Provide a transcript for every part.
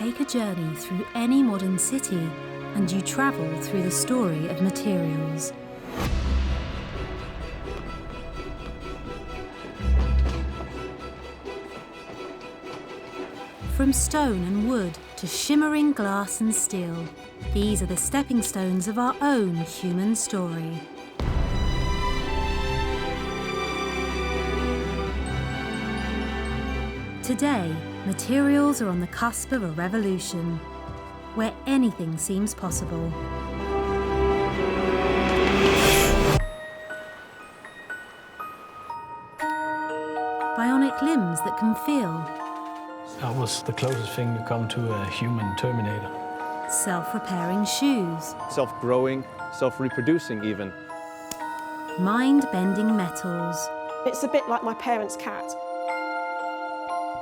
take a journey through any modern city and you travel through the story of materials. From stone and wood to shimmering glass and steel, these are the stepping stones of our own human story. Today, materials are on the cusp of a revolution, where anything seems possible. Bionic limbs that can feel. That was the closest thing to come to a human Terminator. Self-repairing shoes. Self-growing, self-reproducing even. Mind-bending metals. It's a bit like my parents' cat.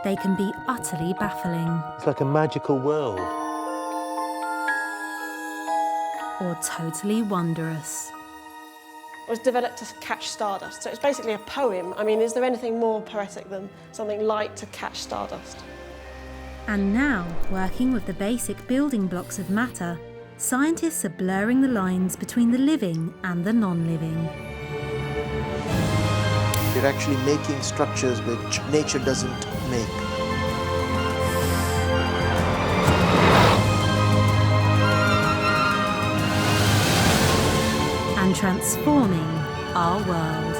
They can be utterly baffling. It's like a magical world. Or totally wondrous. It was developed to catch stardust, so it's basically a poem. I mean, is there anything more poetic than something light to catch stardust? And now, working with the basic building blocks of matter, scientists are blurring the lines between the living and the non-living. You're actually making structures which nature doesn't make. And transforming our world.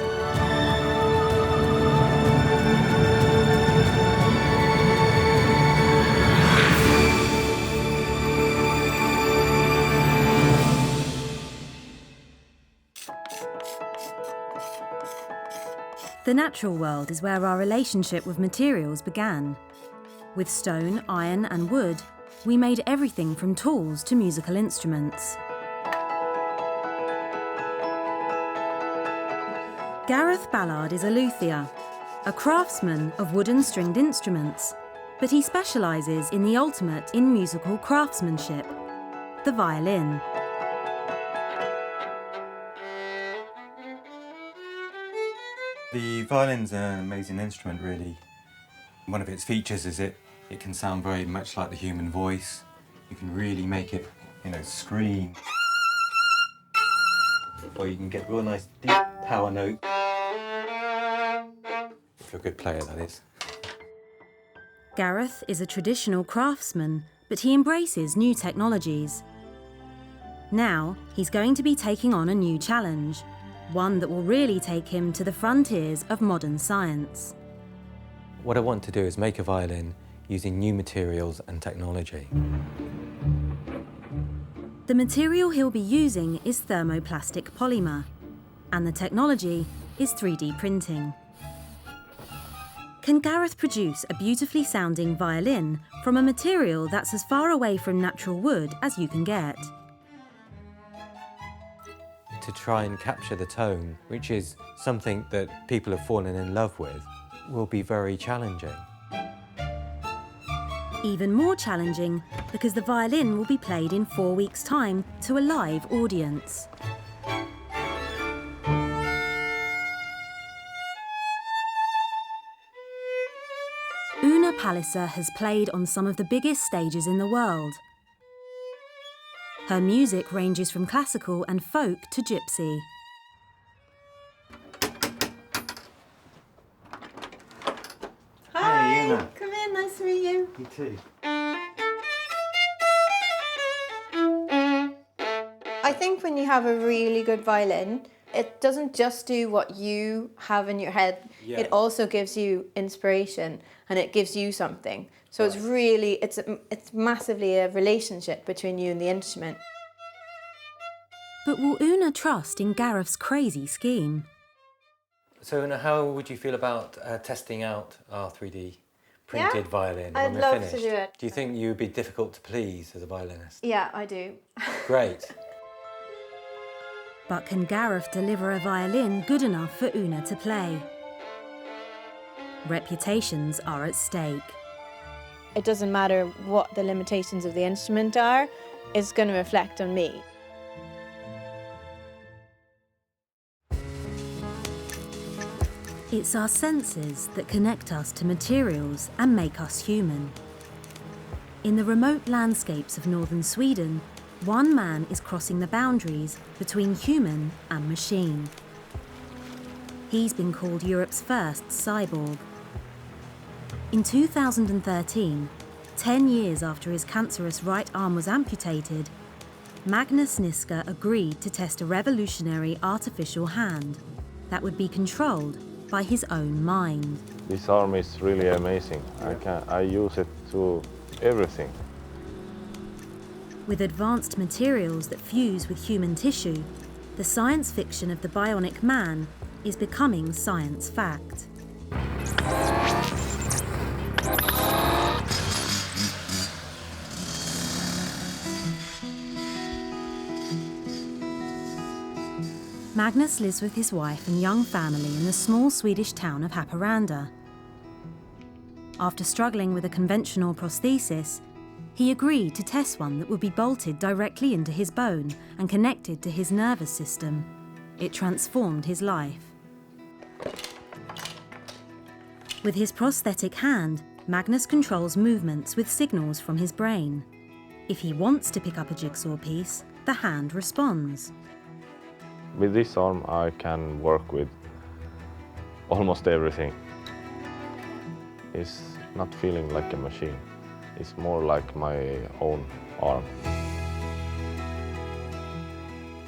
The natural world is where our relationship with materials began. With stone, iron and wood, we made everything from tools to musical instruments. Gareth Ballard is a luthier, a craftsman of wooden stringed instruments, but he specialises in the ultimate in musical craftsmanship, the violin. The violin's an amazing instrument, really. One of its features is it can sound very much like the human voice. You can really make it, scream. Or you can get real nice deep power notes. If you're a good player, that is. Gareth is a traditional craftsman, but he embraces new technologies. Now, he's going to be taking on a new challenge, one that will really take him to the frontiers of modern science. What I want to do is make a violin using new materials and technology. The material he'll be using is thermoplastic polymer, and the technology is 3D printing. Can Gareth produce a beautifully sounding violin from a material that's as far away from natural wood as you can get? To try and capture the tone, which is something that people have fallen in love with, will be very challenging. Even more challenging because the violin will be played in 4 weeks' time to a live audience. Una Palliser has played on some of the biggest stages in the world. Her music ranges from classical and folk to gypsy. Hi, Hey, Una. come in, nice to meet you. You too. I think when you have a really good violin, it doesn't just do what you have in your head, Yeah. it also gives you inspiration and it gives you something. So it's really, it's massively a relationship between you and the instrument. But will Una trust in Gareth's crazy scheme? So, Una, how would you feel about testing out our 3D printed violin I'd when we're love finished? to do it. Do you think you would be difficult to please as a violinist? Yeah, I do. Great. But can Gareth deliver a violin good enough for Una to play? Reputations are at stake. It doesn't matter what the limitations of the instrument are, it's going to reflect on me. It's our senses that connect us to materials and make us human. In the remote landscapes of northern Sweden, one man is crossing the boundaries between human and machine. He's been called Europe's first cyborg. In 2013, 10 years after his cancerous right arm was amputated, Magnus Niska agreed to test a revolutionary artificial hand that would be controlled by his own mind. This arm is really amazing. I use it to everything. With advanced materials that fuse with human tissue, the science fiction of the bionic man is becoming science fact. Magnus lives with his wife and young family in the small Swedish town of Haparanda. After struggling with a conventional prosthesis, he agreed to test one that would be bolted directly into his bone and connected to his nervous system. It transformed his life. With his prosthetic hand, Magnus controls movements with signals from his brain. If he wants to pick up a jigsaw piece, the hand responds. With this arm, I can work with almost everything. It's not feeling like a machine. It's more like my own arm.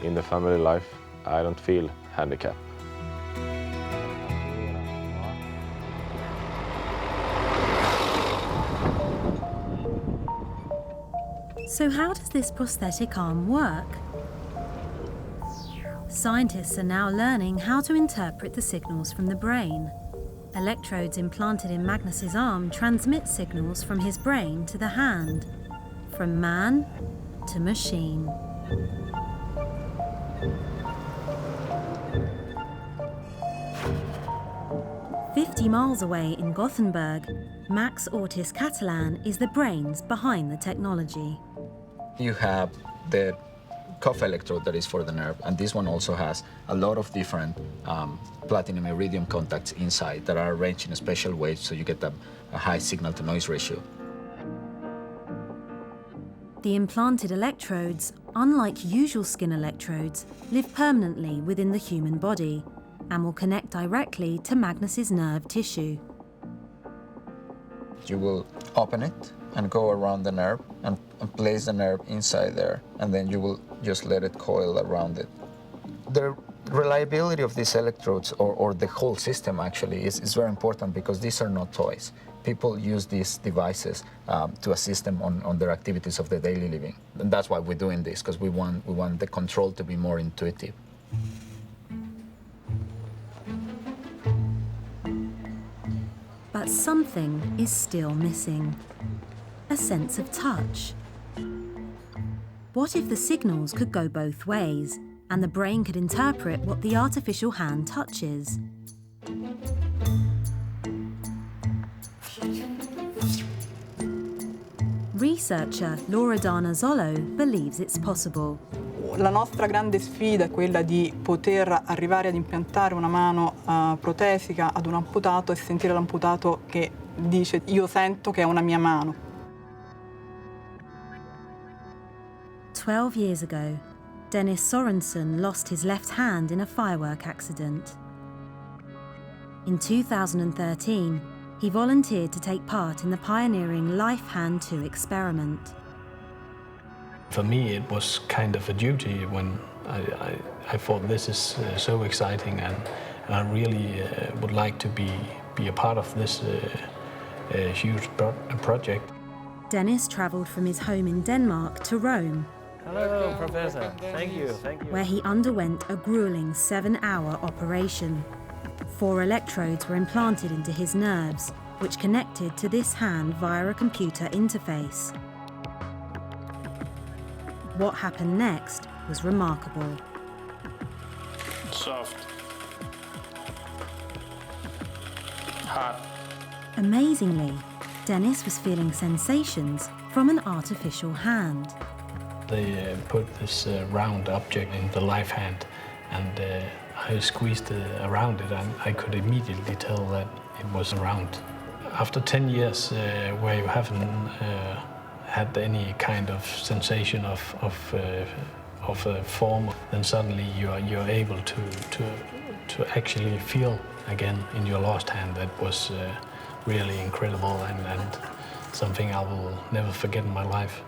In the family life, I don't feel handicapped. So how does this prosthetic arm work? Scientists are now learning how to interpret the signals from the brain. Electrodes implanted in Magnus's arm transmit signals from his brain to the hand, from man to machine. "50 miles away in Gothenburg, Max Ortiz Catalan is the brains behind the technology. You have the cuff electrode that is for the nerve, and this one also has a lot of different platinum iridium contacts inside that are arranged in a special way so you get a high signal-to-noise ratio. The implanted electrodes, unlike usual skin electrodes, live permanently within the human body and will connect directly to Magnus's nerve tissue. You will open it and go around the nerve and place the nerve inside there, and then you will just let it coil around it. The reliability of these electrodes, or the whole system actually, is very important because these are not toys. People use these devices to assist them on their activities of the daily living. And that's why we're doing this, because we want the control to be more intuitive. But something is still missing. A sense of touch. What if the signals could go both ways, and the brain could interpret what the artificial hand touches? Researcher Loredana Zollo believes it's possible. La nostra grande sfida è quella di poter arrivare ad impiantare una mano protesica ad un amputato e sentire l'amputato che dice io sento che è una mia mano. 12 years ago, Dennis Sorensen lost his left hand in a firework accident. In 2013, he volunteered to take part in the pioneering Life Hand 2 experiment. For me, it was kind of a duty when I thought this is so exciting, and I really would like to be a part of this huge project. Dennis travelled from his home in Denmark to Rome. Hello, Professor. Thank you. Where he underwent a grueling 7-hour operation. 4 electrodes were implanted into his nerves, which connected to this hand via a computer interface. What happened next was remarkable. Soft. Hot. Amazingly, Dennis was feeling sensations from an artificial hand. They put this round object in the life hand, and I squeezed around it, and I could immediately tell that it was round. After 10 years where you haven't had any kind of sensation of a form, then suddenly you're able to actually feel again in your lost hand. That was really incredible and something I will never forget in my life.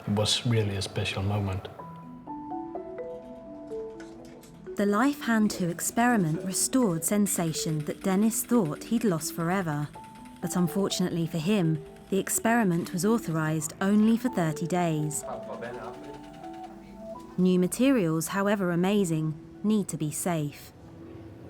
It was really a special moment. The Life Hand 2 experiment restored sensation that Dennis thought he'd lost forever. But unfortunately for him, the experiment was authorised only for 30 days. New materials, however amazing, need to be safe.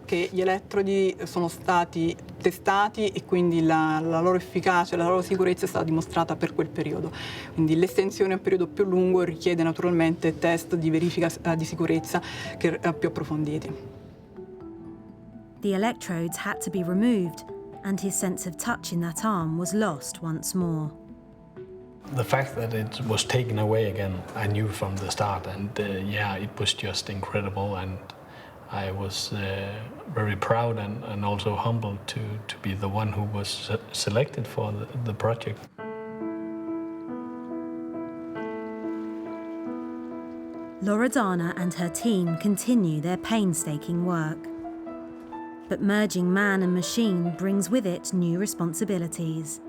Che gli elettrodi sono stati testati e quindi la loro efficacia, la loro sicurezza è stata dimostrata per quel periodo. Quindi l'estensione a un periodo più lungo richiede naturalmente test di verifica di sicurezza più approfonditi. The electrodes had to be removed, and his sense of touch in that arm was lost once more. The fact that it was taken away again, I knew from the start, and yeah, it was just incredible, and I was very proud and also humbled to be the one who was selected for the project. Loredana and her team continue their painstaking work. But merging man and machine brings with it new responsibilities.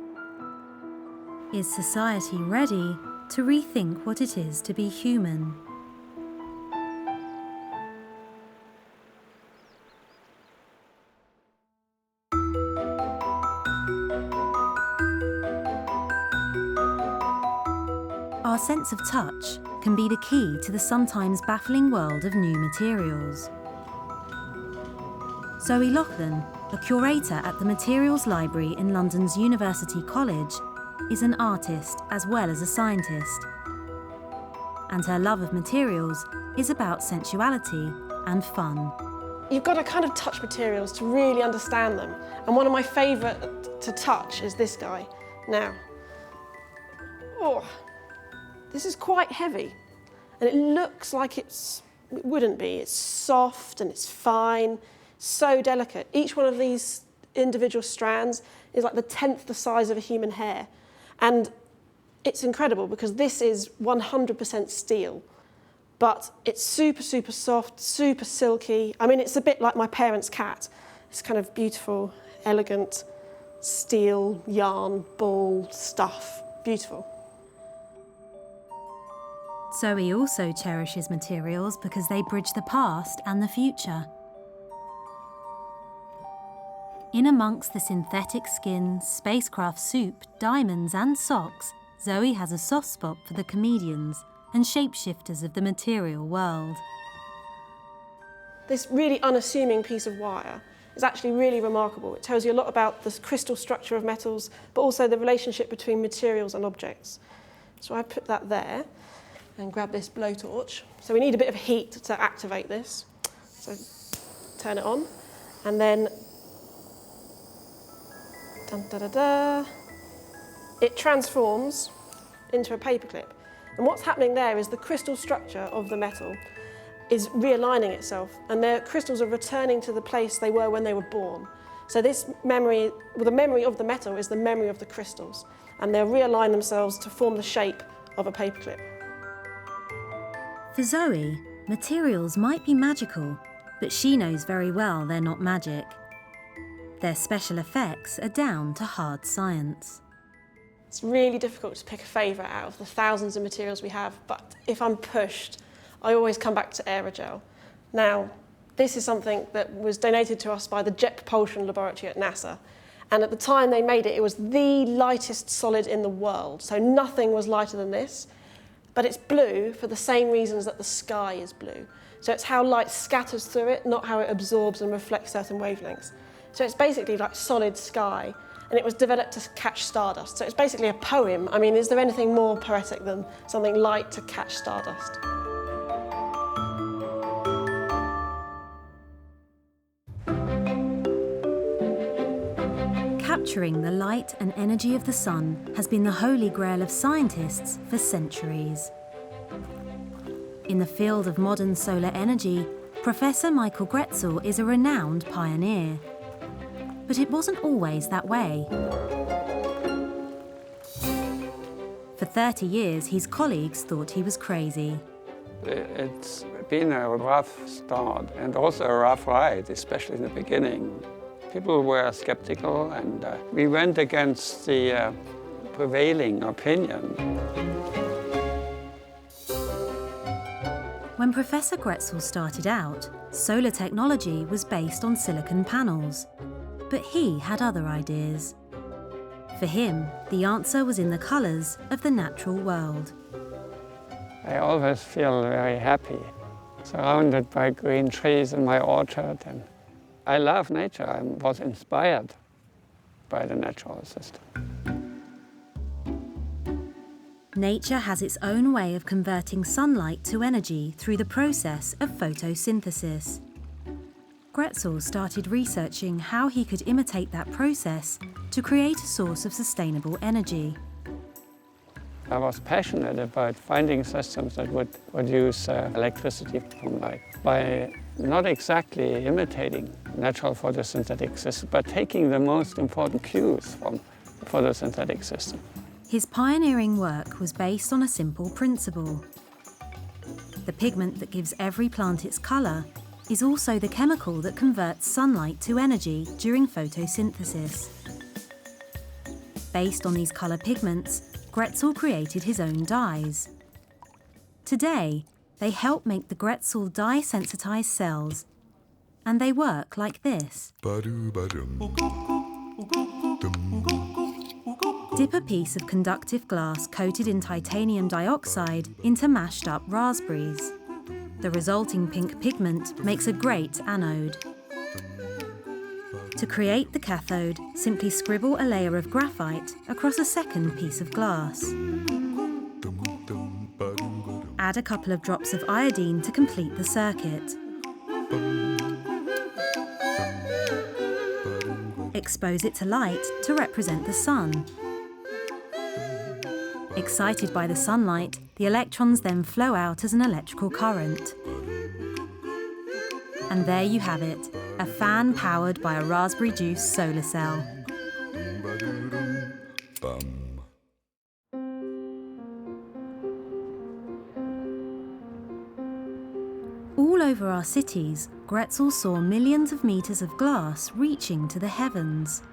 Is society ready to rethink what it is to be human? Our sense of touch can be the key to the sometimes baffling world of new materials. Zoe Loughlin, a curator at the Materials Library in London's University College, is an artist as well as a scientist. And her love of materials is about sensuality and fun. You've got to kind of touch materials to really understand them. And one of my favourite to touch is this guy. Now, oh, this is quite heavy. And it looks like it wouldn't be. It's soft and it's fine, so delicate. Each one of these individual strands is like the 10th the size of a human hair. And it's incredible because this is 100% steel, but it's super, super soft, super silky. I mean, it's a bit like my parents' cat. It's kind of beautiful, elegant, steel, yarn, ball, stuff. Beautiful. Zoe also cherishes materials because they bridge the past and the future. In amongst the synthetic skin, spacecraft soup, diamonds and socks, Zoe has a soft spot for the comedians and shapeshifters of the material world. This really unassuming piece of wire is actually really remarkable. It tells you a lot about the crystal structure of metals, but also the relationship between materials and objects. So I put that there and grab this blowtorch. So we need a bit of heat to activate this. So turn it on, and then dun, da, da, da, it transforms into a paperclip. And what's happening there is the crystal structure of the metal is realigning itself, and the crystals are returning to the place they were when they were born. So this memory, well, the memory of the metal is the memory of the crystals, and they'll realign themselves to form the shape of a paperclip. For Zoe, materials might be magical, but she knows very well they're not magic. Their special effects are down to hard science. It's really difficult to pick a favourite out of the thousands of materials we have, but if I'm pushed, I always come back to aerogel. Now, this is something that was donated to us by the Jet Propulsion Laboratory at NASA. And at the time they made it, it was the lightest solid in the world. So nothing was lighter than this. But it's blue for the same reasons that the sky is blue. So it's how light scatters through it, not how it absorbs and reflects certain wavelengths. So it's basically like solid sky. And it was developed to catch stardust. So it's basically a poem. I mean, is there anything more poetic than something light to catch stardust? Capturing the light and energy of the sun has been the holy grail of scientists for centuries. In the field of modern solar energy, Professor Michael Gretzel is a renowned pioneer. But it wasn't always that way. For 30 years, his colleagues thought he was crazy. It's been a rough start and also a rough ride, especially in the beginning. People were skeptical, and we went against the prevailing opinion. When Professor Grätzel started out, solar technology was based on silicon panels. But he had other ideas. For him, the answer was in the colours of the natural world. I always feel very happy, surrounded by green trees in my orchard. And I love nature. I was inspired by the natural system. Nature has its own way of converting sunlight to energy through the process of photosynthesis. Grätzel started researching how he could imitate that process to create a source of sustainable energy. I was passionate about finding systems that would produce electricity from light by not exactly imitating natural photosynthetic systems, but taking the most important cues from the photosynthetic system. His pioneering work was based on a simple principle. The pigment that gives every plant its colour is also the chemical that converts sunlight to energy during photosynthesis. Based on these colour pigments, Grätzel created his own dyes. Today, they help make the Grätzel dye-sensitised cells, and they work like this. Dip a piece of conductive glass coated in titanium dioxide into mashed up raspberries. The resulting pink pigment makes a great anode. To create the cathode, simply scribble a layer of graphite across a second piece of glass. Add a couple of drops of iodine to complete the circuit. Expose it to light to represent the sun. Excited by the sunlight, the electrons then flow out as an electrical current. And there you have it, a fan powered by a raspberry juice solar cell. All over our cities, Grätzel saw millions of meters of glass reaching to the heavens.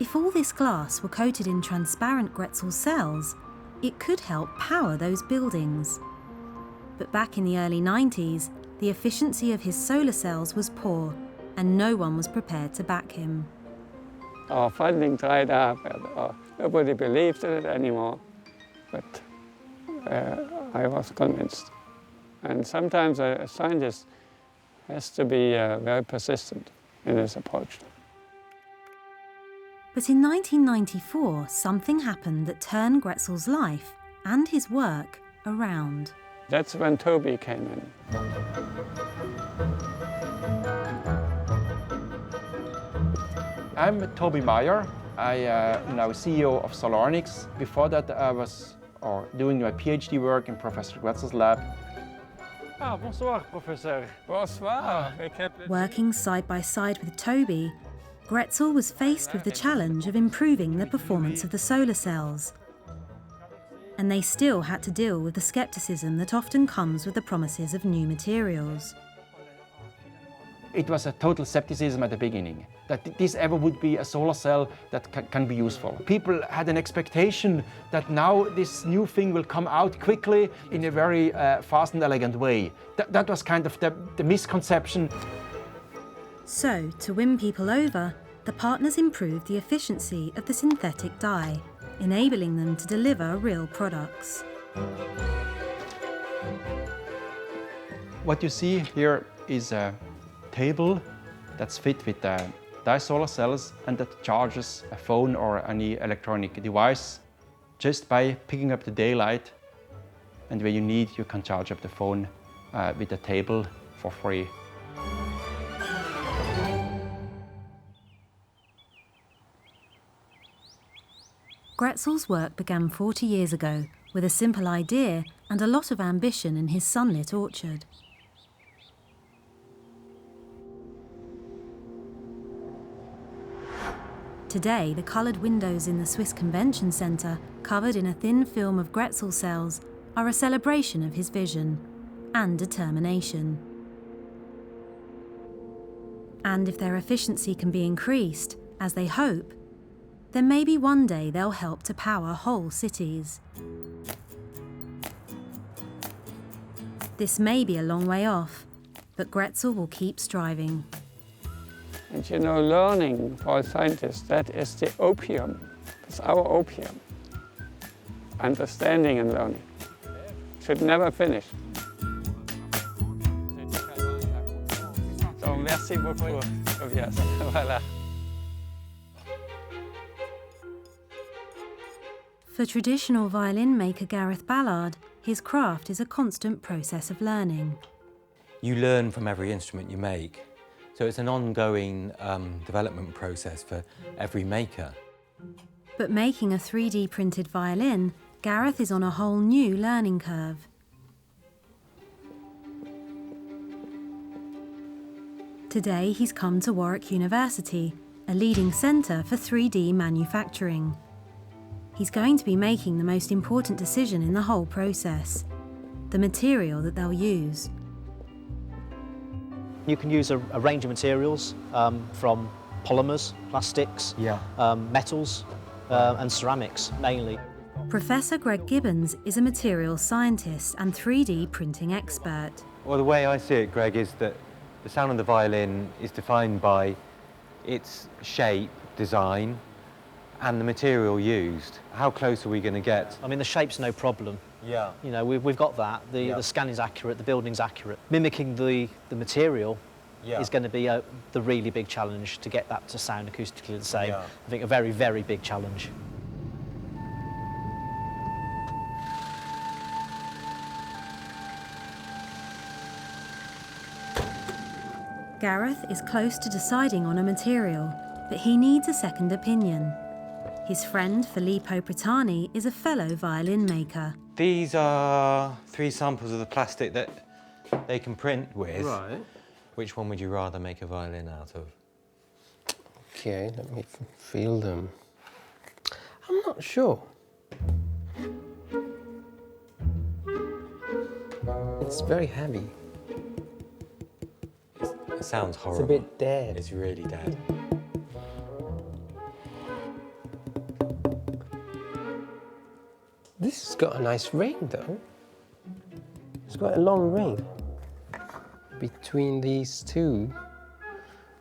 If all this glass were coated in transparent Grätzel cells, it could help power those buildings. But back in the early 90s, the efficiency of his solar cells was poor, and no one was prepared to back him. Our funding dried up, and nobody believed in it anymore. But I was convinced. And sometimes a scientist has to be very persistent in his approach. But in 1994, something happened that turned Grätzel's life and his work around. That's when Toby came in. I'm Toby Meyer. I am now CEO of Solarnics. Before that, I was doing my PhD work in Professor Grätzel's lab. Ah, bonsoir, Professor. Bonsoir. Working side by side with Toby, Grätzel was faced with the challenge of improving the performance of the solar cells. And they still had to deal with the skepticism that often comes with the promises of new materials. It was a total skepticism at the beginning, that this ever would be a solar cell that can be useful. People had an expectation that now this new thing will come out quickly in a very fast and elegant way. That was kind of the misconception. So, to win people over, the partners improved the efficiency of the synthetic dye, enabling them to deliver real products. What you see here is a table that's fit with dye solar cells and that charges a phone or any electronic device just by picking up the daylight. And when you need, you can charge up the phone with the table for free. Grätzel's work began 40 years ago with a simple idea and a lot of ambition in his sunlit orchard. Today, the coloured windows in the Swiss Convention Centre, covered in a thin film of Grätzel cells, are a celebration of his vision and determination. And if their efficiency can be increased, as they hope, then maybe one day they'll help to power whole cities. This may be a long way off, but Grätzel will keep striving. And you know, learning for scientists, that is the opium. It's our opium. Understanding and learning. Should never finish. So, merci beaucoup. Yes, voilà. For traditional violin maker Gareth Ballard, his craft is a constant process of learning. You learn from every instrument you make. So it's an ongoing development process for every maker. But making a 3D printed violin, Gareth is on a whole new learning curve. Today he's come to Warwick University, a leading centre for 3D manufacturing. He's going to be making the most important decision in the whole process: the material that they'll use. You can use a range of materials from polymers, plastics, metals and ceramics mainly. Professor Greg Gibbons is a materials scientist and 3D printing expert. Well, the way I see it, Greg, is that the sound of the violin is defined by its shape, design, and the material used. How close are we going to get? I mean, the shape's no problem. Yeah. You know, we've got that. The scan is accurate, the building's accurate. Mimicking the material is going to be the really big challenge to get that to sound acoustically the same. I think a very, very big challenge. Gareth is close to deciding on a material, but he needs a second opinion. His friend Filippo Pratani is a fellow violin maker. These are 3 samples of the plastic that they can print with. Right. Which one would you rather make a violin out of? Okay, let me feel them. I'm not sure. It's very heavy. It sounds horrible. It's a bit dead. It's really dead. This has got a nice ring, though. It's got a long ring. Between these two,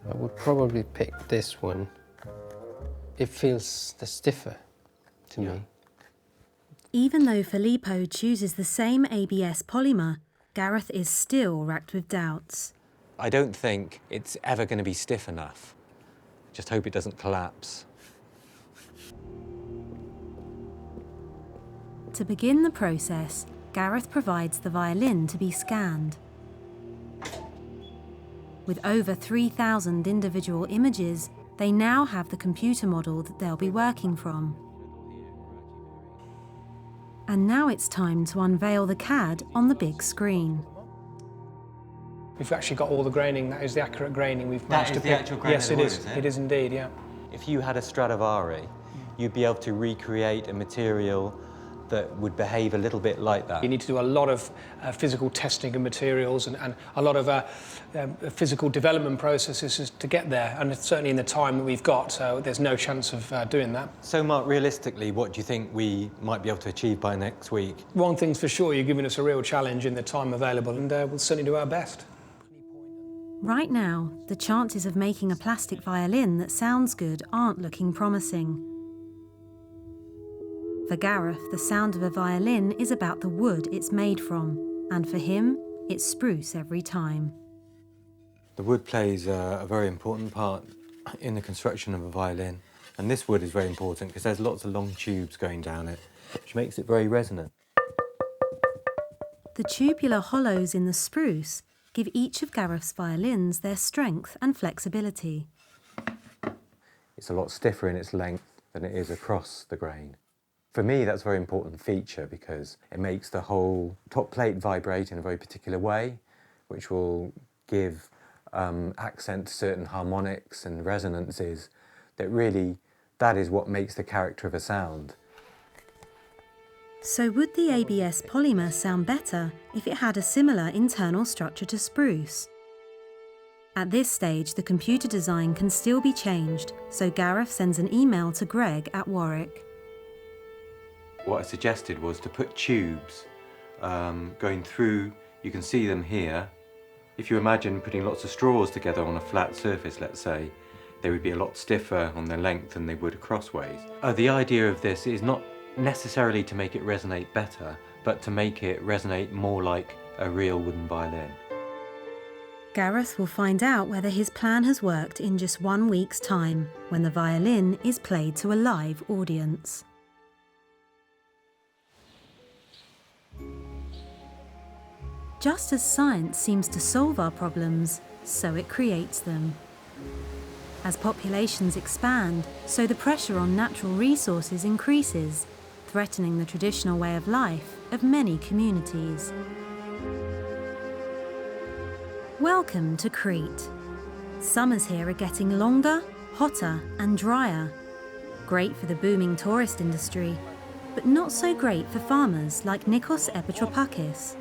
I would probably pick this one. It feels the stiffer to me. Even though Filippo chooses the same ABS polymer, Gareth is still racked with doubts. I don't think it's ever going to be stiff enough. Just hope it doesn't collapse. To begin the process, Gareth provides the violin to be scanned. With over 3,000 individual images, they now have the computer model that they'll be working from. And now it's time to unveil the CAD on the big screen. We've actually got all the graining. That is the accurate graining we've managed to pick. That is the actual grain Yes, of the it wood, is. it? It is indeed, yeah. If you had a Stradivari, you'd be able to recreate a material that would behave a little bit like that. You need to do a lot of physical testing of materials and a lot of physical development processes to get there, and certainly in the time that we've got, so there's no chance of doing that. So, Mark, realistically, what do you think we might be able to achieve by next week? One thing's for sure, you're giving us a real challenge in the time available, and we'll certainly do our best. Right now, the chances of making a plastic violin that sounds good aren't looking promising. For Gareth, the sound of a violin is about the wood it's made from, and for him, it's spruce every time. The wood plays a very important part in the construction of a violin, and this wood is very important because there's lots of long tubes going down it, which makes it very resonant. The tubular hollows in the spruce give each of Gareth's violins their strength and flexibility. It's a lot stiffer in its length than it is across the grain. For me, that's a very important feature because it makes the whole top plate vibrate in a very particular way, which will give accent to certain harmonics and resonances that really That is what makes the character of a sound. So would the ABS polymer sound better if it had a similar internal structure to spruce? At this stage, the computer design can still be changed, so Gareth sends an email to Greg at Warwick. What I suggested was to put tubes going through, you can see them here. If you imagine putting lots of straws together on a flat surface, let's say, they would be a lot stiffer on their length than they would crossways. The idea of this is not necessarily to make it resonate better, but to make it resonate more like a real wooden violin. Gareth will find out whether his plan has worked in just 1 week's time, when the violin is played to a live audience. Just as science seems to solve our problems, so it creates them. As populations expand, so the pressure on natural resources increases, threatening the traditional way of life of many communities. Welcome to Crete. Summers here are getting longer, hotter and drier. Great for the booming tourist industry, but not so great for farmers like Nikos Epitropakis.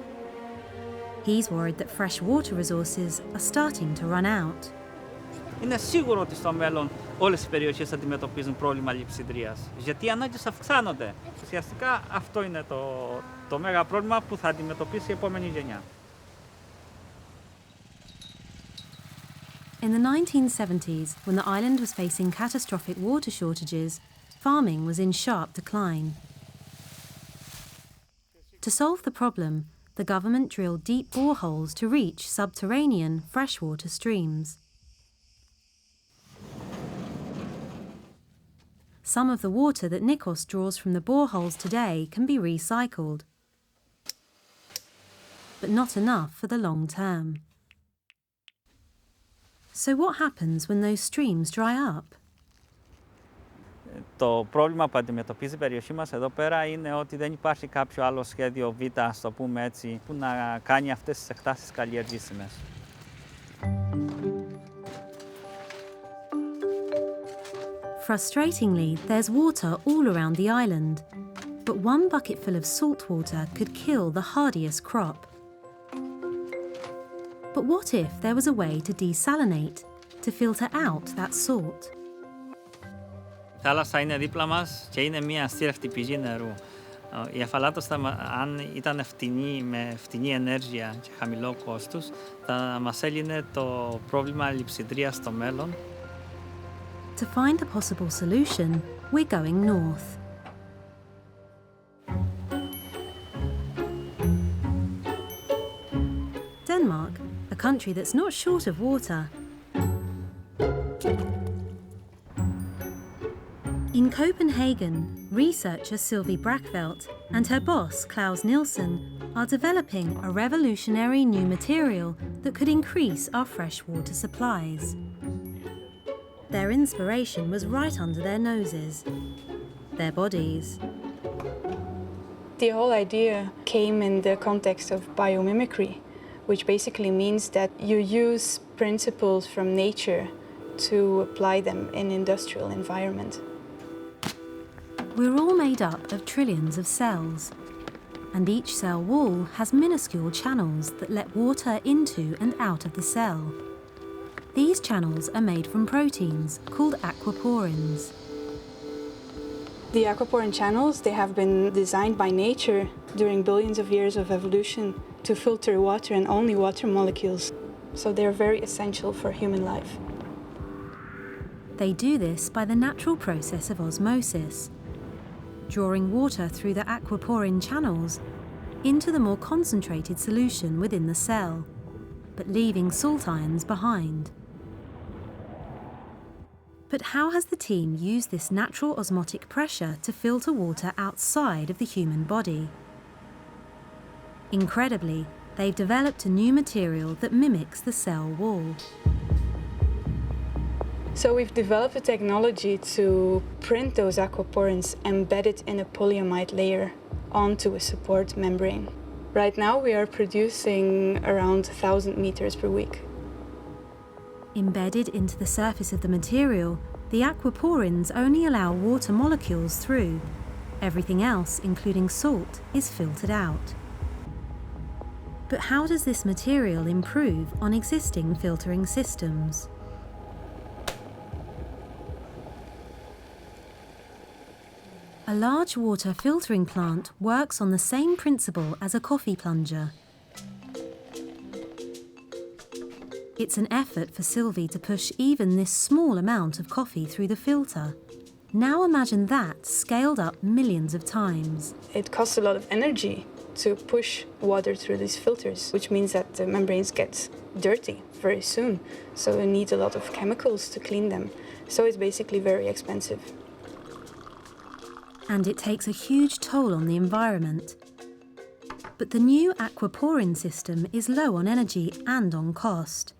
He's worried that fresh water resources are starting to run out. Είναι σίγουρο ότι στο μέλλον όλες οι περιοχές αντιμετωπίζουν πρόβλημα λειψιδρίας, γιατί οι ανάγκες αυξάνονται. Ουσιαστικά αυτό είναι το μέγα πρόβλημα που θα αντιμετωπίσει η επόμενη γενιά. In the 1970s, when the island was facing catastrophic water shortages, farming was in sharp decline. To solve the problem, the government drilled deep boreholes to reach subterranean freshwater streams. Some of the water that Nikos draws from the boreholes today can be recycled, but not enough for the long term. So what happens when those streams dry up? Το πρόβλημα που αντιμετωπίζει η περιοχή μας εδώ πέρα είναι ότι δεν υπάρχει κάποιο άλλο σχέδιο Β, ας το πούμε έτσι, που να κάνει αυτές τις εκτάσεις καλλιεργήσιμες. Frustratingly, there's water all around the island, but one bucketful of salt water could kill the hardiest crop. But what if there was a way to desalinate, to filter out that salt? Η θάλασσα είναι δίπλα μας και είναι μια αστήρευτη πηγή νερού. Η αφαλάτωση, αν ήταν φτηνή, με φτηνή ενέργεια και χαμηλό κόστος, θα μας έλυνε το πρόβλημα λειψιδρίας στο μέλλον. To find a possible solution, we're going north. Denmark, a country that's not short of water. In Copenhagen, researcher Sylvie Brackvelt and her boss Klaus Nielsen are developing a revolutionary new material that could increase our freshwater supplies. Their inspiration was right under their noses, their bodies. The whole idea came in the context of biomimicry, which basically means that you use principles from nature to apply them in industrial environment. We're all made up of trillions of cells, and each cell wall has minuscule channels that let water into and out of the cell. These channels are made from proteins called aquaporins. The aquaporin channels, they have been designed by nature during billions of years of evolution to filter water and only water molecules. So they're very essential for human life. They do this by the natural process of osmosis, drawing water through the aquaporin channels into the more concentrated solution within the cell, but leaving salt ions behind. But how has the team used this natural osmotic pressure to filter water outside of the human body? Incredibly, they've developed a new material that mimics the cell wall. So we've developed a technology to print those aquaporins embedded in a polyamide layer onto a support membrane. Right now we are producing around 1,000 meters per week. Embedded into the surface of the material, the aquaporins only allow water molecules through. Everything else, including salt, is filtered out. But how does this material improve on existing filtering systems? A large water filtering plant works on the same principle as a coffee plunger. It's an effort for Sylvie to push even this small amount of coffee through the filter. Now imagine that scaled up millions of times. It costs a lot of energy to push water through these filters, which means that the membranes get dirty very soon. So you need a lot of chemicals to clean them. So it's basically very expensive. And it takes a huge toll on the environment. But the new aquaporin system is low on energy and on cost.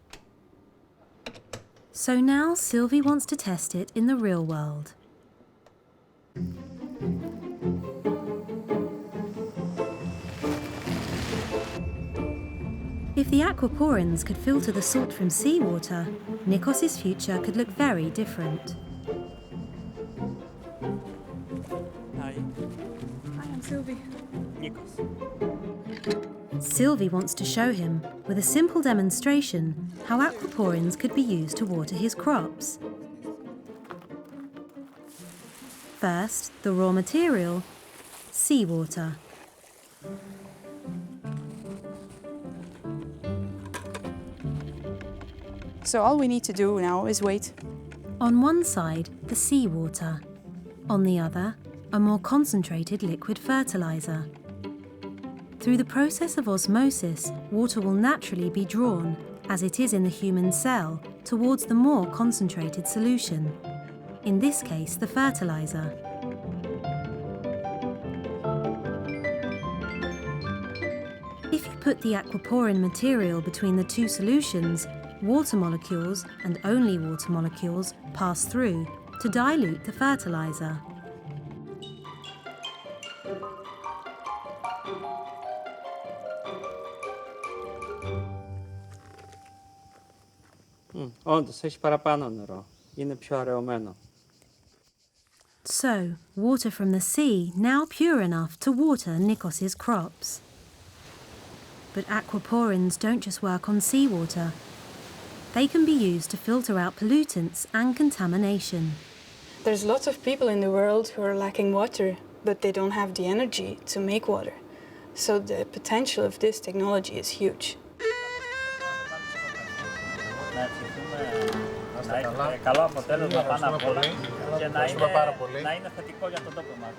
So now Sylvie wants to test it in the real world. If the aquaporins could filter the salt from seawater, Nikos' future could look very different. Hi. Hi, I'm Sylvie. Nikos. Sylvie wants to show him, with a simple demonstration, how aquaporins could be used to water his crops. First, the raw material, seawater. So all we need to do now is wait. On one side, the seawater. On the other, a more concentrated liquid fertilizer. Through the process of osmosis, water will naturally be drawn, as it is in the human cell, towards the more concentrated solution. In this case, the fertilizer. If you put the aquaporin material between the two solutions, water molecules, and only water molecules, pass through to dilute the fertilizer. Coś παραπάνω νερό. Είναι πιο αραιωμένο. So, water from the sea now pure enough to water Nikos' crops. But aquaporins don't just work on seawater. They can be used to filter out pollutants and contamination. There's lots of people in the world who are lacking water, but they don't have the energy to make water. So the potential of this technology is huge. Καλό αποτέλεσμα πάνω απ' όλα και να είναι θετικό για τον τόπο μας.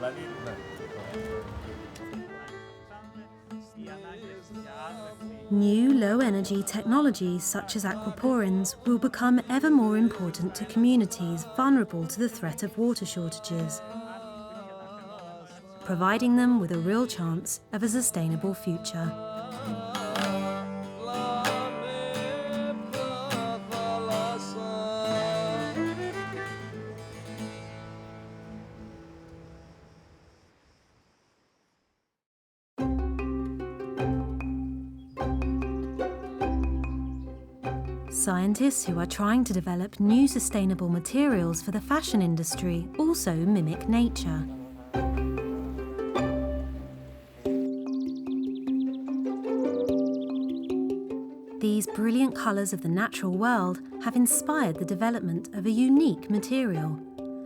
New low-energy technologies such as aquaporins will become ever more important to communities vulnerable to the threat of water shortages, providing them with a real chance of a sustainable future. Scientists who are trying to develop new sustainable materials for the fashion industry also mimic nature. These brilliant colours of the natural world have inspired the development of a unique material,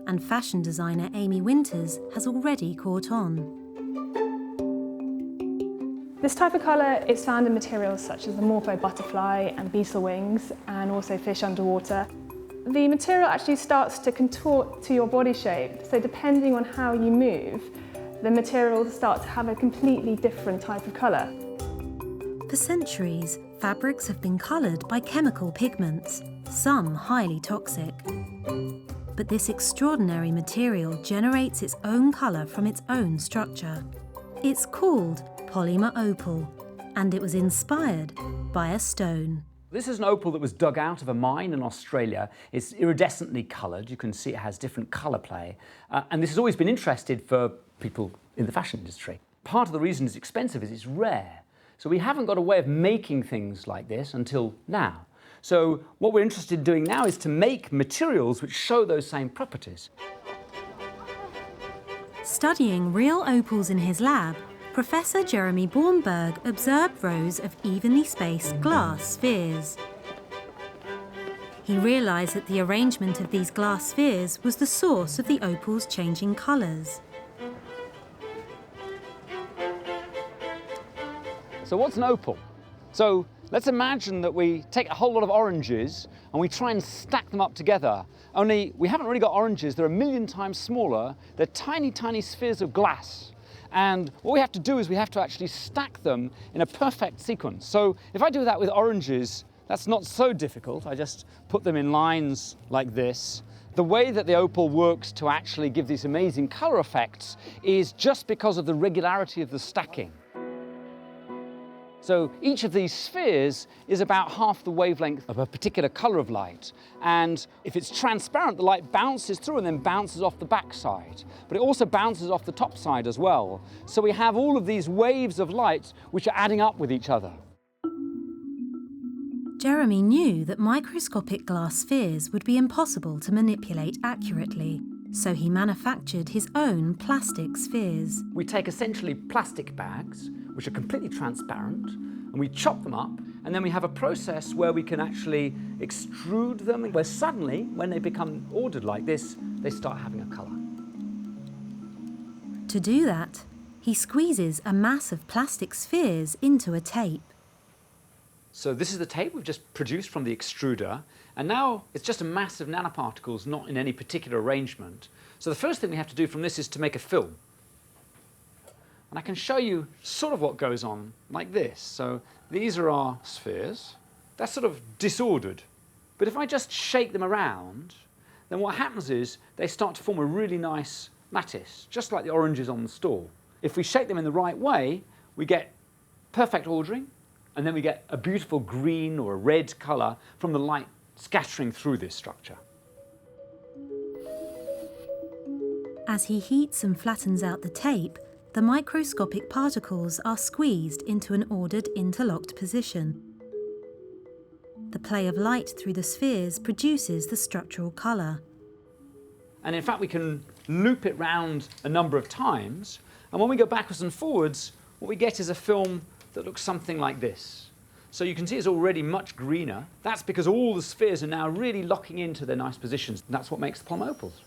and fashion designer Amy Winters has already caught on. This type of colour is found in materials such as the morpho butterfly and beetle wings, and also fish underwater. The material actually starts to contort to your body shape, so depending on how you move, the materials start to have a completely different type of colour. For centuries, fabrics have been coloured by chemical pigments, some highly toxic. But this extraordinary material generates its own colour from its own structure. It's called polymer opal, and it was inspired by a stone. This is an opal that was dug out of a mine in Australia. It's iridescently coloured. You can see it has different colour play. And this has always been interested for people in the fashion industry. Part of the reason it's expensive is it's rare. So we haven't got a way of making things like this until now. So what we're interested in doing now is to make materials which show those same properties. Studying real opals in his lab, Professor Jeremy Bornberg observed rows of evenly spaced glass spheres. He realised that the arrangement of these glass spheres was the source of the opal's changing colours. So what's an opal? So let's imagine that we take a whole lot of oranges and we try and stack them up together. Only we haven't really got oranges, they're 1,000,000 times smaller. They're tiny, tiny spheres of glass. And what we have to do is we have to actually stack them in a perfect sequence. So if I do that with oranges, that's not so difficult. I just put them in lines like this. The way that the opal works to actually give these amazing colour effects is just because of the regularity of the stacking. So each of these spheres is about half the wavelength of a particular colour of light. And if it's transparent, the light bounces through and then bounces off the backside. But it also bounces off the top side as well. So we have all of these waves of light which are adding up with each other. Jeremy knew that microscopic glass spheres would be impossible to manipulate accurately, so he manufactured his own plastic spheres. We take essentially plastic bags, which are completely transparent, and we chop them up, and then we have a process where we can actually extrude them, where suddenly, when they become ordered like this, they start having a colour. To do that, he squeezes a mass of plastic spheres into a tape. So this is the tape we've just produced from the extruder, and now it's just a mass of nanoparticles, not in any particular arrangement. So the first thing we have to do from this is to make a film. And I can show you sort of what goes on like this. So these are our spheres. They're sort of disordered. But if I just shake them around, then what happens is they start to form a really nice lattice, just like the oranges on the stall. If we shake them in the right way, we get perfect ordering, and then we get a beautiful green or a red colour from the light scattering through this structure. As he heats and flattens out the tape, the microscopic particles are squeezed into an ordered interlocked position. The play of light through the spheres produces the structural colour. And in fact, we can loop it round a number of times, and when we go backwards and forwards, what we get is a film that looks something like this. So you can see it's already much greener. That's because all the spheres are now really locking into their nice positions. That's what makes the polymer opals.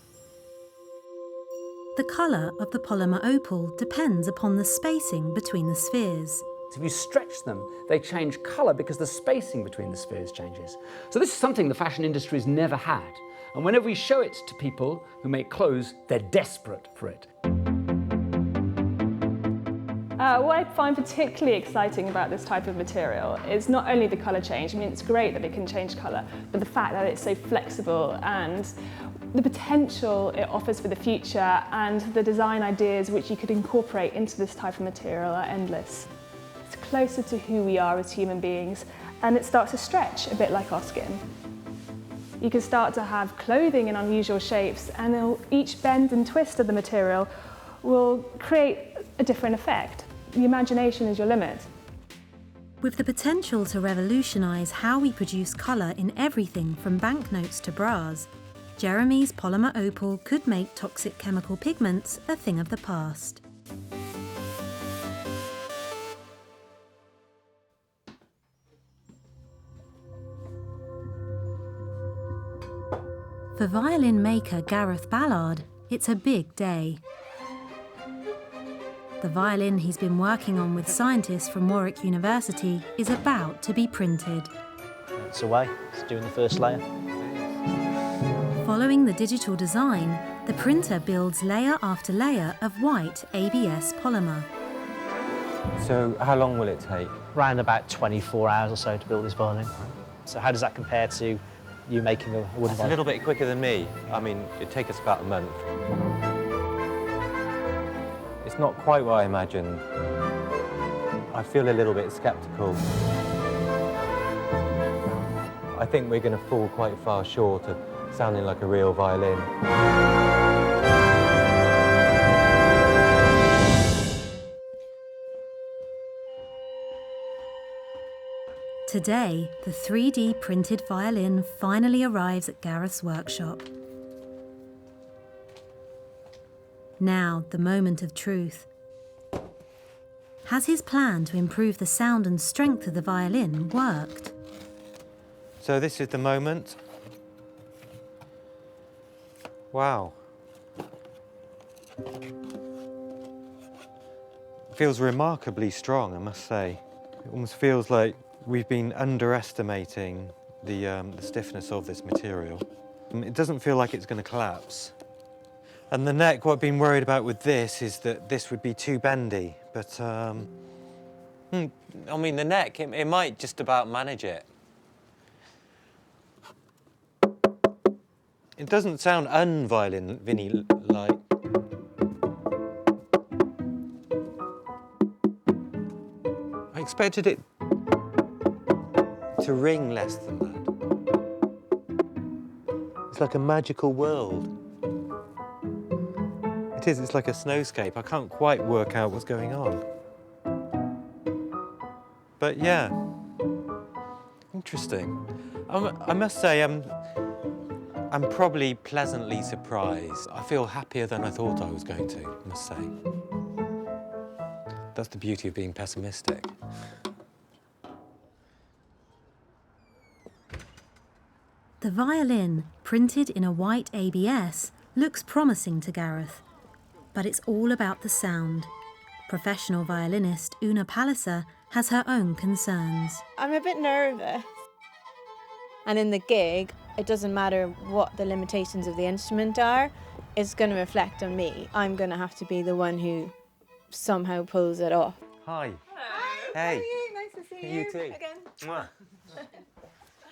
The colour of the polymer opal depends upon the spacing between the spheres. If you stretch them, they change colour because the spacing between the spheres changes. So this is something the fashion industry has never had. And whenever we show it to people who make clothes, they're desperate for it. What I find particularly exciting about this type of material is not only the colour change. I mean, it's great that it can change colour, but the fact that it's so flexible and the potential it offers for the future and the design ideas which you could incorporate into this type of material are endless. It's closer to who we are as human beings, and it starts to stretch a bit like our skin. You can start to have clothing in unusual shapes, and each bend and twist of the material will create a different effect. The imagination is your limit. With the potential to revolutionise how we produce colour in everything from banknotes to bras, Jeremy's polymer opal could make toxic chemical pigments a thing of the past. For violin maker Gareth Ballard, it's a big day. The violin he's been working on with scientists from Warwick University is about to be printed. It's away, it's doing the first layer. Following the digital design, the printer builds layer after layer of white ABS polymer. So how long will it take? Around about 24 hours or so to build this violin. So how does that compare to you making a wooden violin? It's a little bit quicker than me. I mean, it'd take us about a month. It's not quite what I imagined. I feel a little bit sceptical. I think we're going to fall quite far short of sounding like a real violin. Today, the 3D printed violin finally arrives at Gareth's workshop. Now, the moment of truth. Has his plan to improve the sound and strength of the violin worked? So this is the moment. Wow. It feels remarkably strong, I must say. It almost feels like we've been underestimating the stiffness of this material. It doesn't feel like it's going to collapse. And the neck, what I've been worried about with this is that this would be too bendy, but I mean, the neck, it might just about manage it. It doesn't sound un-violin-like. I expected it to ring less than that. It's like a magical world. It is, it's like a snowscape. I can't quite work out what's going on. But yeah, interesting. I must say, I'm probably pleasantly surprised. I feel happier than I thought I was going to, I must say. That's the beauty of being pessimistic. The violin, printed in a white ABS, looks promising to Gareth. But it's all about the sound. Professional violinist Una Palliser has her own concerns. I'm a bit nervous. And in the gig, it doesn't matter what the limitations of the instrument are, it's going to reflect on me. I'm going to have to be the one who somehow pulls it off. Hi. Hello. Hey. How are you? Nice to see you. You too. Again. Mwah.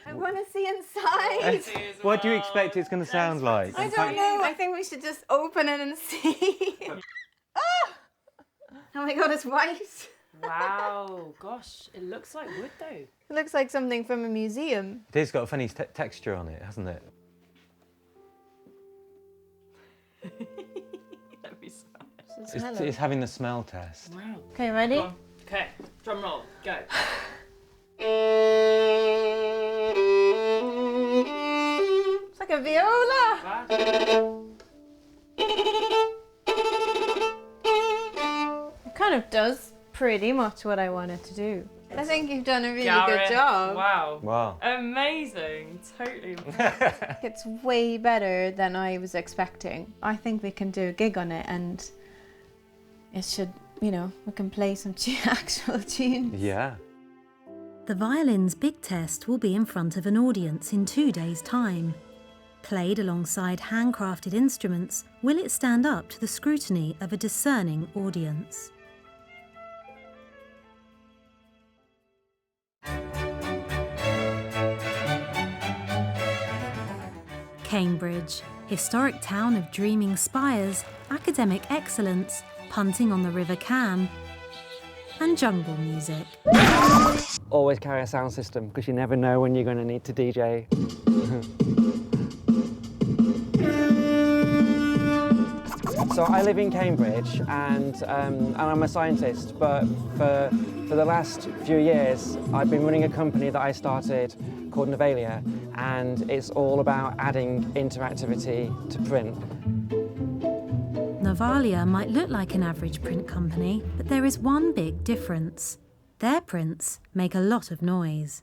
I want to see inside. What do you expect it's going to sound like? I don't know. I think we should just open it and see. Oh my God, it's white. Wow, gosh, it looks like wood though. It looks like something from a museum. It has got a funny texture on it, hasn't it? Let me smell it. It's having the smell test. Wow. Okay, ready? Go on. Okay, drum roll, go. It's like a viola. It kind of does pretty much what I wanted to do. I think you've done a really good job. Wow. Wow. Amazing, totally. It's way better than I was expecting. I think we can do a gig on it and it should, you know, we can play some actual tunes. Yeah. The violin's big test will be in front of an audience in 2 days' time. Played alongside handcrafted instruments, will it stand up to the scrutiny of a discerning audience? Cambridge, historic town of dreaming spires, academic excellence, punting on the River Cam, and jungle music. Always carry a sound system because you never know when you're going to need to DJ. So I live in Cambridge and I'm a scientist, but for the last few years I've been running a company that I started called Novalia, and it's all about adding interactivity to print. Novalia might look like an average print company, but there is one big difference. Their prints make a lot of noise.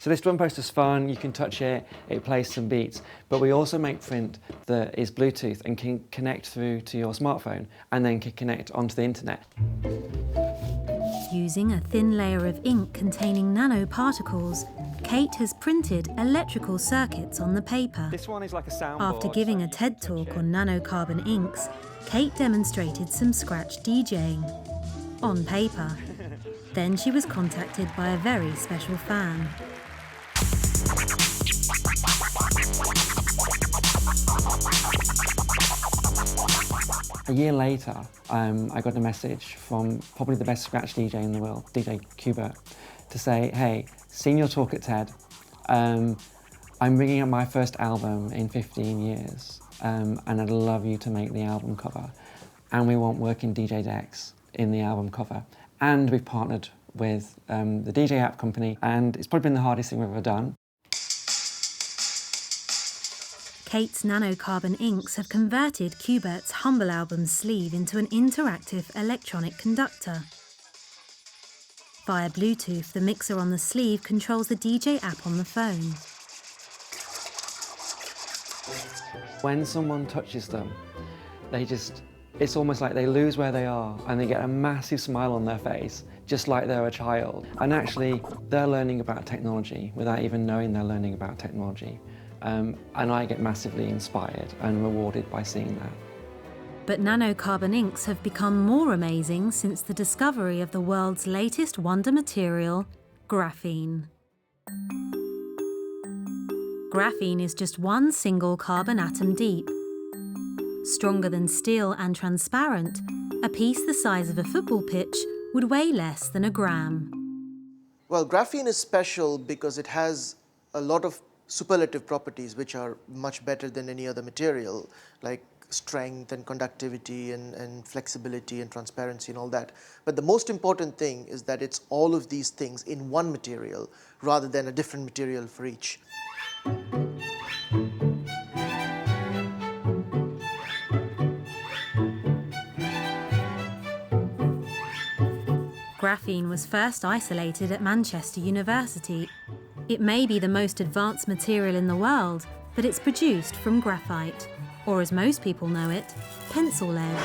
So this drum poster's fun, you can touch it, it plays some beats, but we also make print that is Bluetooth and can connect through to your smartphone and then can connect onto the internet. Using a thin layer of ink containing nanoparticles, Kate has printed electrical circuits on the paper. This one is like a soundboard. After giving a TED talk on nanocarbon inks, Kate demonstrated some scratch DJing on paper. Then she was contacted by a very special fan. A year later, I got a message from probably the best scratch DJ in the world, DJ Qbert, to say, hey, seen your talk at TED. I'm bringing out my first album in 15 years, and I'd love you to make the album cover. And we want working DJ decks in the album cover. And we've partnered with the DJ app company, and it's probably been the hardest thing we've ever done. Kate's nanocarbon inks have converted Q*bert's Humble Album sleeve into an interactive electronic conductor. Via Bluetooth, the mixer on the sleeve controls the DJ app on the phone. When someone touches them, it's almost like they lose where they are and they get a massive smile on their face, just like they're a child. And actually, they're learning about technology without even knowing they're learning about technology. And I get massively inspired and rewarded by seeing that. But nanocarbon inks have become more amazing since the discovery of the world's latest wonder material, graphene. Graphene is just one single carbon atom deep. Stronger than steel and transparent, a piece the size of a football pitch would weigh less than a gram. Well, graphene is special because it has a lot of superlative properties which are much better than any other material, like strength and conductivity and flexibility and transparency and all that. But the most important thing is that it's all of these things in one material rather than a different material for each. Graphene was first isolated at Manchester University. It may be the most advanced material in the world, but it's produced from graphite, or as most people know it, pencil lead.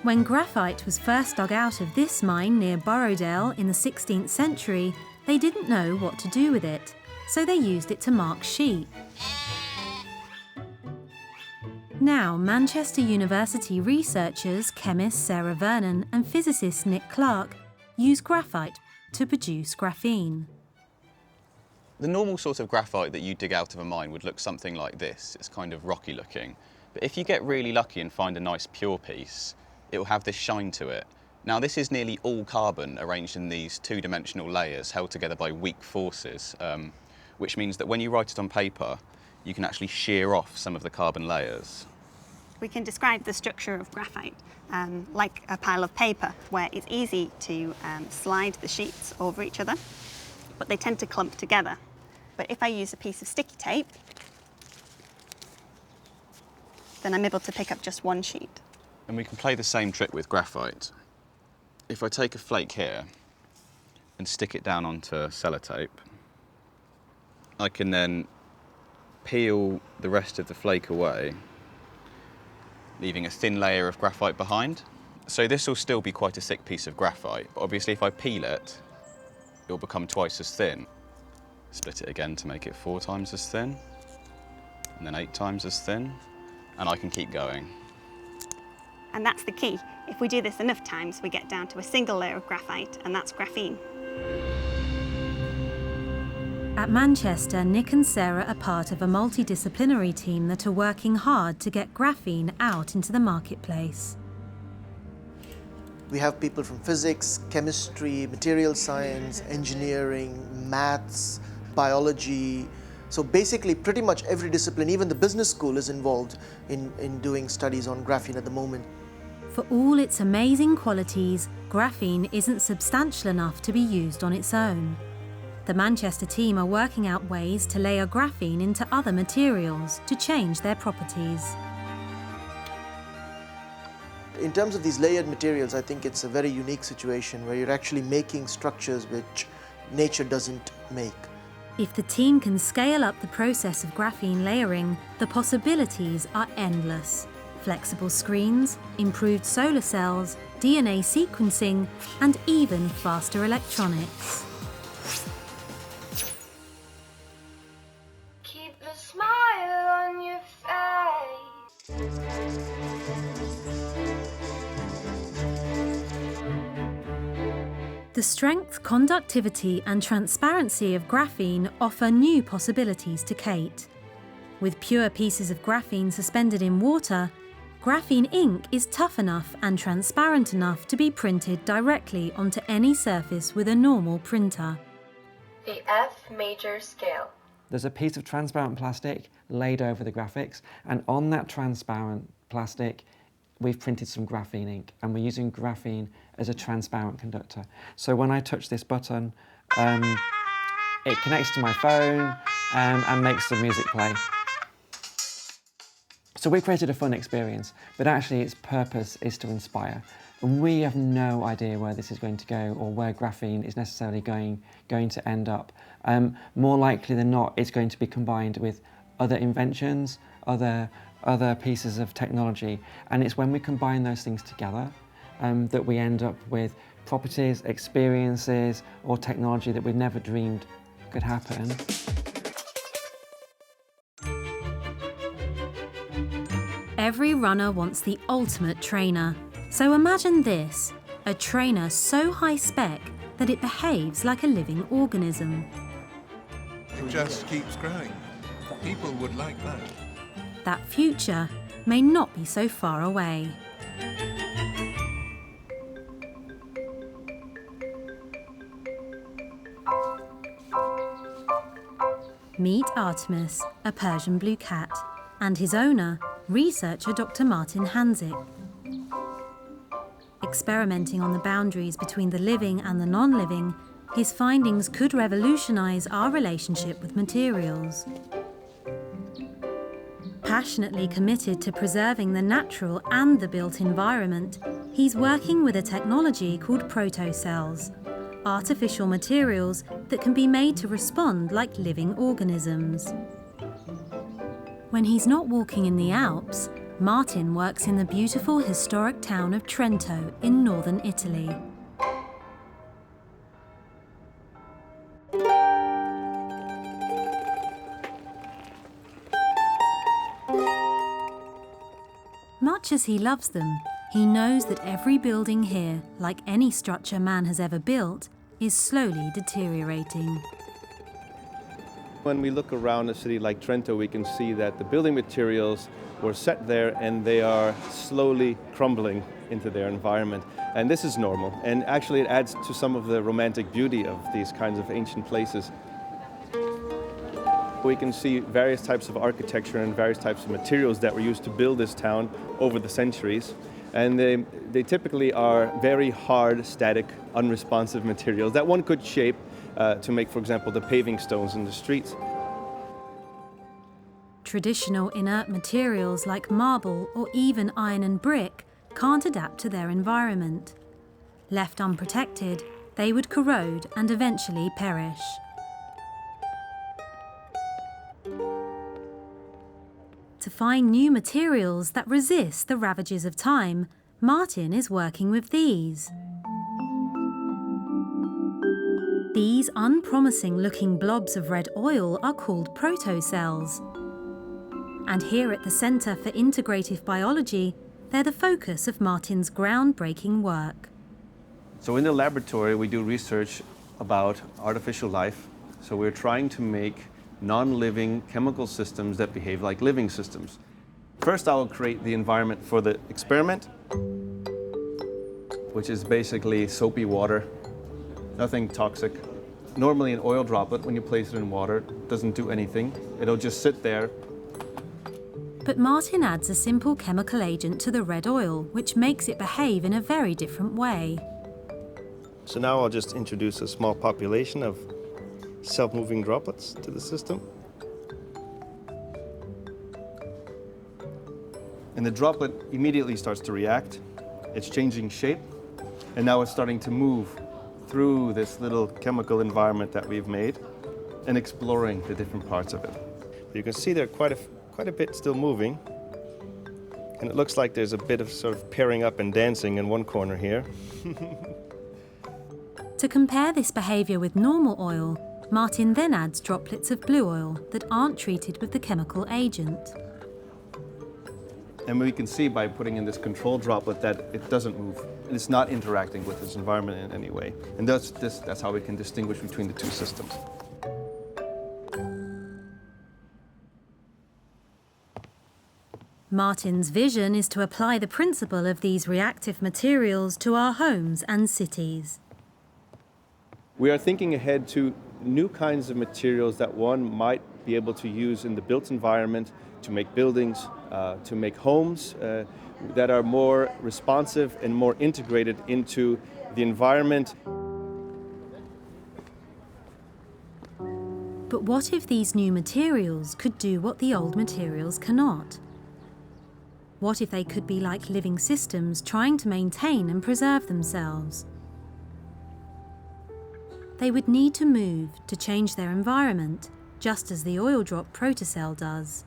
When graphite was first dug out of this mine near Borrowdale in the 16th century, they didn't know what to do with it, so they used it to mark sheep. Now, Manchester University researchers, chemist Sarah Vernon and physicist Nick Clark use graphite to produce graphene. The normal sort of graphite that you dig out of a mine would look something like this. It's kind of rocky looking. But if you get really lucky and find a nice pure piece, it will have this shine to it. Now, this is nearly all carbon arranged in these two-dimensional layers held together by weak forces, which means that when you write it on paper, you can actually shear off some of the carbon layers. We can describe the structure of graphite like a pile of paper, where it's easy to slide the sheets over each other, but they tend to clump together. But if I use a piece of sticky tape, then I'm able to pick up just one sheet. And we can play the same trick with graphite. If I take a flake here and stick it down onto sellotape, I can then peel the rest of the flake away, leaving a thin layer of graphite behind. So this will still be quite a thick piece of graphite, but obviously if I peel it, it will become twice as thin. Split it again to make it 4 times as thin, and then 8 times as thin, and I can keep going. And that's the key. If we do this enough times, we get down to a single layer of graphite, and that's graphene. At Manchester, Nick and Sarah are part of a multidisciplinary team that are working hard to get graphene out into the marketplace. We have people from physics, chemistry, material science, engineering, maths, biology. So basically pretty much every discipline, even the business school is involved in doing studies on graphene at the moment. For all its amazing qualities, graphene isn't substantial enough to be used on its own. The Manchester team are working out ways to layer graphene into other materials to change their properties. In terms of these layered materials, I think it's a very unique situation where you're actually making structures which nature doesn't make. If the team can scale up the process of graphene layering, the possibilities are endless. Flexible screens, improved solar cells, DNA sequencing, and even faster electronics. Keep a smile on your face. The strength, conductivity, and transparency of graphene offer new possibilities to Kate. With pure pieces of graphene suspended in water, graphene ink is tough enough and transparent enough to be printed directly onto any surface with a normal printer. The F major scale. There's a piece of transparent plastic laid over the graphics, and on that transparent plastic we've printed some graphene ink, and we're using graphene as a transparent conductor. So when I touch this button, it connects to my phone and makes the music play. So we created a fun experience, but actually its purpose is to inspire. And we have no idea where this is going to go or where graphene is necessarily going to end up. More likely than not, it's going to be combined with other inventions, other pieces of technology. And it's when we combine those things together that we end up with properties, experiences, or technology that we've never dreamed could happen. Every runner wants the ultimate trainer. So imagine this, a trainer so high-spec that it behaves like a living organism. It just keeps growing. People would like that. That future may not be so far away. Meet Artemis, a Persian blue cat, and his owner, researcher Dr. Martin Hanzik. Experimenting on the boundaries between the living and the non-living, his findings could revolutionize our relationship with materials. Passionately committed to preserving the natural and the built environment, he's working with a technology called protocells, artificial materials that can be made to respond like living organisms. When he's not walking in the Alps, Martin works in the beautiful historic town of Trento in northern Italy. Much as he loves them, he knows that every building here, like any structure man has ever built, is slowly deteriorating. When we look around a city like Trento, we can see that the building materials were set there and they are slowly crumbling into their environment. And this is normal. And actually it adds to some of the romantic beauty of these kinds of ancient places. We can see various types of architecture and various types of materials that were used to build this town over the centuries. And they typically are very hard, static, unresponsive materials that one could shape to make, for example, the paving stones in the streets. Traditional inert materials like marble or even iron and brick can't adapt to their environment. Left unprotected, they would corrode and eventually perish. To find new materials that resist the ravages of time, Martin is working with these. These unpromising-looking blobs of red oil are called protocells. And here at the Centre for Integrative Biology, they're the focus of Martin's groundbreaking work. So in the laboratory, we do research about artificial life. So we're trying to make non-living chemical systems that behave like living systems. First, I will create the environment for the experiment, which is basically soapy water, nothing toxic. Normally an oil droplet, when you place it in water, doesn't do anything. It'll just sit there. But Martin adds a simple chemical agent to the red oil, which makes it behave in a very different way. So now I'll just introduce a small population of self-moving droplets to the system. And the droplet immediately starts to react. It's changing shape, and now it's starting to move through this little chemical environment that we've made and exploring the different parts of it. You can see there quite a bit still moving, and it looks like there's a bit of sort of pairing up and dancing in one corner here. To compare this behaviour with normal oil, Martin then adds droplets of blue oil that aren't treated with the chemical agent. And we can see by putting in this control droplet that it doesn't move. It's not interacting with its environment in any way. And that's how we can distinguish between the two systems. Martin's vision is to apply the principle of these reactive materials to our homes and cities. We are thinking ahead to new kinds of materials that one might be able to use in the built environment to make buildings, to make homes that are more responsive and more integrated into the environment. But what if these new materials could do what the old materials cannot? What if they could be like living systems trying to maintain and preserve themselves? They would need to move to change their environment, just as the oil drop protocell does.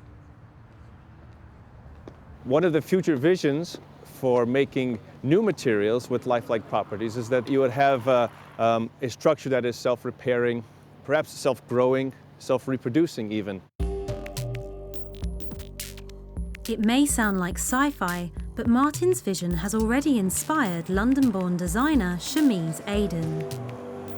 One of the future visions for making new materials with lifelike properties is that you would have a structure that is self-repairing, perhaps self-growing, self-reproducing even. It may sound like sci-fi, but Martin's vision has already inspired London-born designer Shamiz Aden.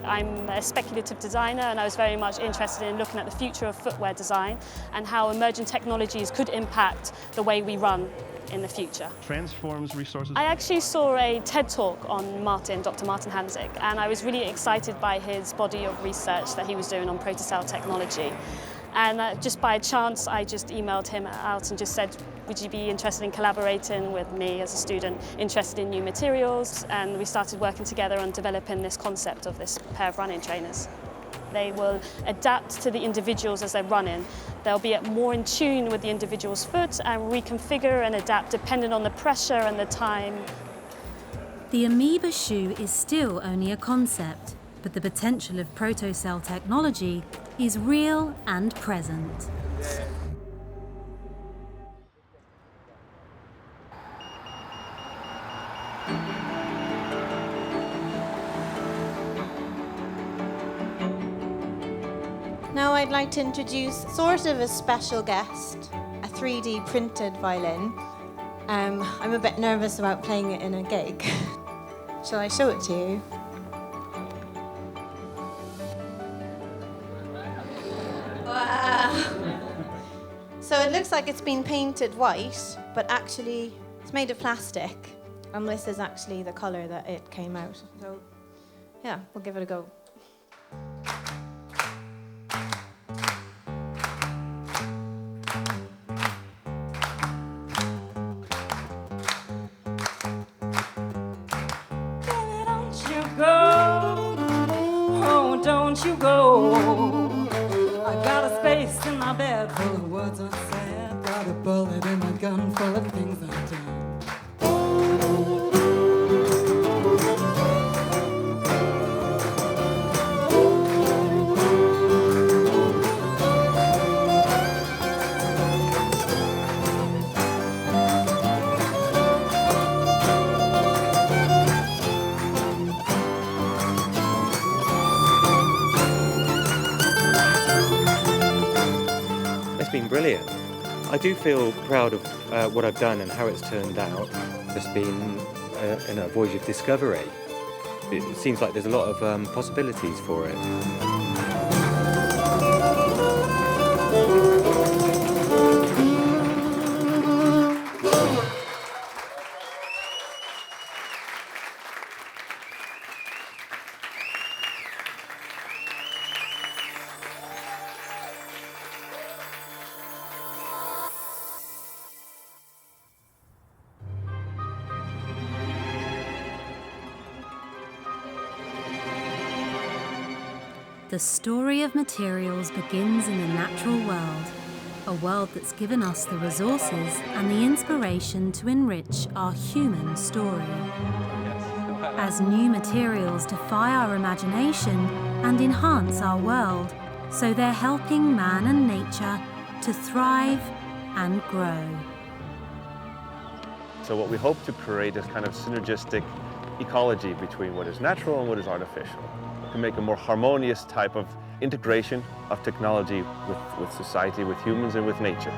I'm a speculative designer and I was very much interested in looking at the future of footwear design and how emerging technologies could impact the way we run in the future. Transforms resources. I actually saw a TED talk on Martin, Dr. Martin Hanzig, and I was really excited by his body of research that he was doing on protocell technology. And just by chance, I just emailed him out and just said, would you be interested in collaborating with me as a student, interested in new materials? And we started working together on developing this concept of this pair of running trainers. They will adapt to the individuals as they're running. They'll be more in tune with the individual's foot and reconfigure and adapt depending on the pressure and the time. The Amoeba shoe is still only a concept, but the potential of protocell technology is real and present. Now I'd like to introduce sort of a special guest, a 3D printed violin. I'm a bit nervous about playing it in a gig. Shall I show it to you? Wow. So it looks like it's been painted white, but actually it's made of plastic. And this is actually the colour that it came out. So yeah, we'll give it a go. Don't you go. I got a space in my bed full of words unsaid. Got a bullet in my gun full of things undone. Been brilliant. I do feel proud of what I've done and how it's turned out. It's been a voyage of discovery. It seems like there's a lot of possibilities for it. The story of materials begins in the natural world, a world that's given us the resources and the inspiration to enrich our human story. As new materials defy our imagination and enhance our world, so they're helping man and nature to thrive and grow. So what we hope to create is kind of synergistic ecology between what is natural and what is artificial, to make a more harmonious type of integration of technology with society, with humans and with nature.